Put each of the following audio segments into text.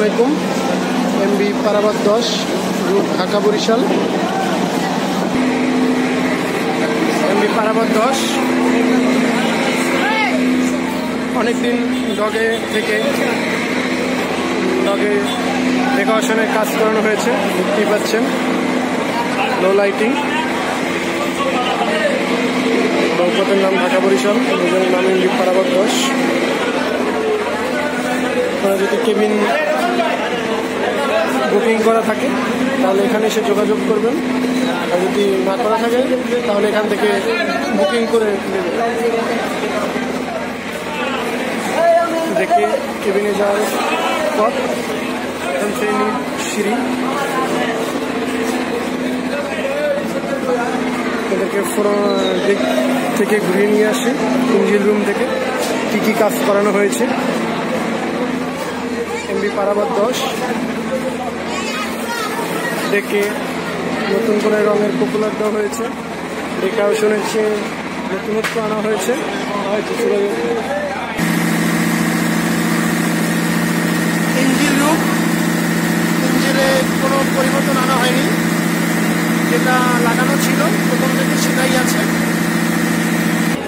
আলাইকুম। MB Parabat 10 route Dhaka Barishal. MB Parabat 10 অনেকদিন ডগে ডেকোরেশনের কাজ করানো হয়েছে, দেখতেই পাচ্ছেন। লো লাইটিং, নৌপথের নাম ঢাকা বরিশাল, নিজের নাম এমবি পারাবাত 10। আপনারা যদি কেবিন বুকিং করা থাকে তাহলে এখানে এসে যোগাযোগ করবেন, আর যদি না করা থাকে তাহলে এখান থেকে বুকিং করে নেবেন। দেখে কেবিনে যাওয়ার পথ, এখন সেই সিঁড়ি। এদেরকে দিক থেকে ঘুরিয়ে নিয়ে আসে ইঞ্জিন রুম থেকে, কী কী কাজ করানো হয়েছে। এমবি পারাবাত 10 ডেকে নতুন করে রঙের পপুলার দেওয়া হয়েছে, ডেকোরেশনের চেয়ে নতুনত্ব আনা হয়েছে। ইঞ্জিন রুম, ইঞ্জিনে কোনো পরিবর্তন আনা হয়নি, যেটা লাগানো ছিল প্রথম থেকে সেটাই আছে।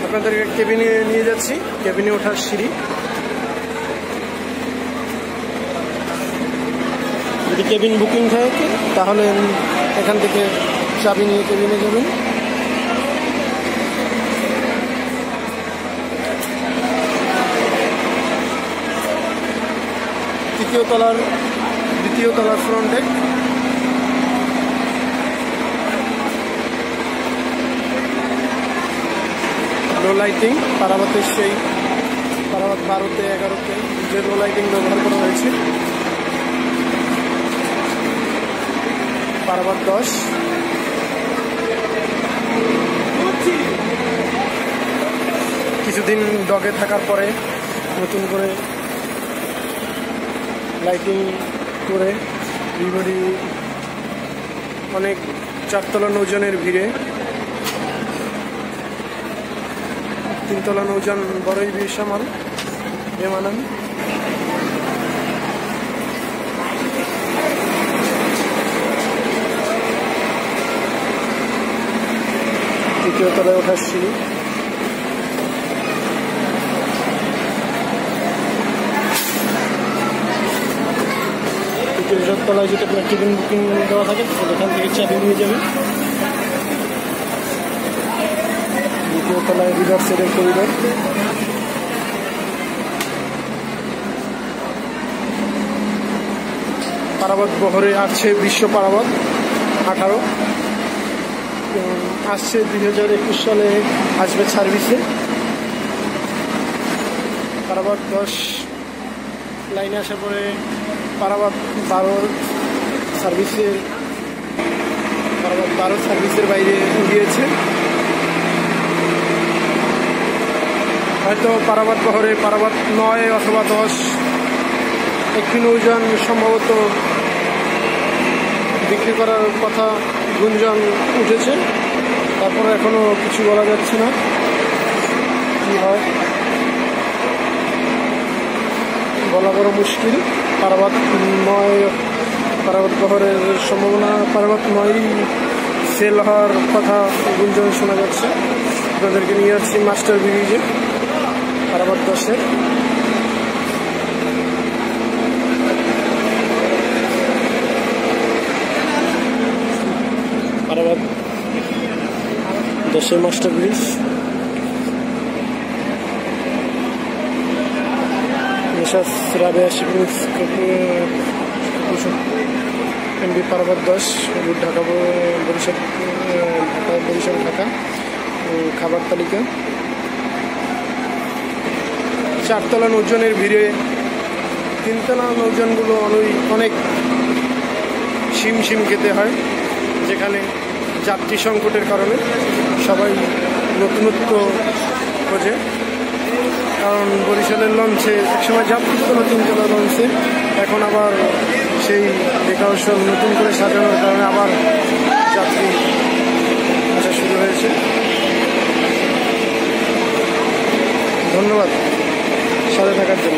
আপনাদেরকে কেবিনে নিয়ে যাচ্ছি, কেবিনে ওঠার সিঁড়ি। যদি কেবিন বুকিং থাকে তাহলে এখান থেকে চাবি নিয়ে কেবিনে যাবেন। দ্বিতীয় তলার ফ্রন্ট ডেক। লো লাইটিং, পারাবাতের সেই পারাবাত 12-তে 11-তে যে লো লাইটিং ব্যবহার করা হয়েছে। পারাবাত 10 কিছুদিন ডগে থাকার পরে নতুন করে লাইটিং করে বিবডি অনেক চারতলা নৌযানের ভিড়ে, 3তলা নৌযান বড়ই বিশাল বেমানান। তৃতীয় তলায় ওঠার সিঁড়ি। তৃতীয় তলায় যদি আপনার কেবিন বুকিং দেওয়া থাকে সেখান থেকে চাবি নিয়ে যাবেন। দ্বিতীয় তলায় রিভার সাইডের করিডোর। পারাবাত বহরে আসছে বিশ্ব পারাবাত 18, আসছে 2021 সালে আসবে সার্ভিসে। পারাবাত 10 লাইনে আসার পরে পারাবাত 12 সার্ভিসের বাইরে গিয়েছে। হয়তো পারাবাত বহরে পারাবাত 9 অথবা 10 একটি নৌযান সম্ভবত বিক্রি করার কথা গুঞ্জন উঠেছে, তারপরে এখনো কিছু বলা যাচ্ছে না কি হয়, বলা বড় মুশকিল। পারাবাত বহরের সম্ভাবনা, পারাবাত 9 সেল হওয়ার কথা গুঞ্জন শোনা যাচ্ছে। আপনাদেরকে নিয়ে যাচ্ছি মাস্টার ব্রিজে পারাবাত 10-এর। পারাবাত 10-এর master bridge. MB Parabat 10 Dhaka Barishal Dhaka. খাবার তালিকা, 4তলা নৌযানের ভিড়ে 3তলা নৌযানগুলো অনেক শিম খেতে হয়, যেখানে যাত্রী সংকটের কারণে সবাই নতুনত্ব খোঁজে। কারণ বরিশালের লঞ্চে একসময় যাত্রী ছিল 3তলা লঞ্চে, এখন আবার সেই ডেকোরেশন নতুন করে সাজানোর কারণে আবার যাত্রী আসা শুরু হয়েছে। ধন্যবাদ সাথে থাকার জন্য।